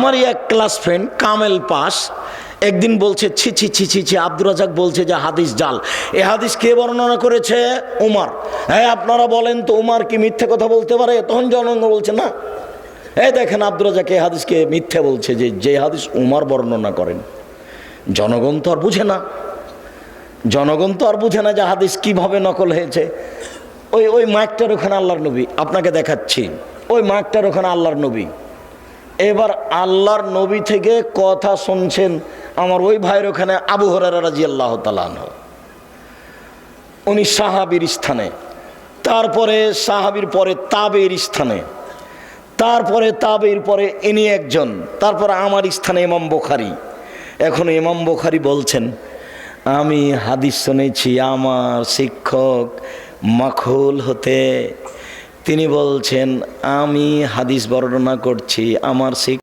আমারই এক class friend কামেল pass একদিন বলছে ছি ছি ছি ছি ছি আব্দুর রাজাক বলছে যে হাদিস জাল। এ হাদিস কে বর্ণনা করেছে? উমার। হ্যাঁ আপনারা বলেন তো উমার কি মিথ্যে কথা বলতে পারে? তখন জনগণ বলছে না, এই দেখেন আব্দুর রাজাক এই হাদিসকে মিথ্যে বলছে, যে হাদিস উমার বর্ণনা করেন। জনগণ তো আর বুঝে না, জনগণ তো আর বুঝে না যে হাদিস কিভাবে নকল হয়েছে। ওই মাইকটার ওখানে আল্লাহর নবী, আপনাকে দেখাচ্ছি, ওই মাইকটার ওখানে আল্লাহর নবী। এবার আল্লাহর নবী থেকে কথা শুনছেন আমার ওই ভাইয়ের ওখানে আবু হুরায়রা রাদিয়াল্লাহু তাআলা আনহু, উনি সাহাবীর স্থানে, তারপরে সাহাবীর পরে তাবেঈর স্থানে, তারপরে তাবেঈর পরে ইনি একজন, তারপরে আমার স্থানে ইমাম বুখারী। এখন ইমাম বুখারী বলছেন আমি হাদিস শুনেছি আমার শিক্ষক মাখুল হতে, তিনি বলছেন আমি হাদিস বর্ণনা করছি আমার শিক্ষক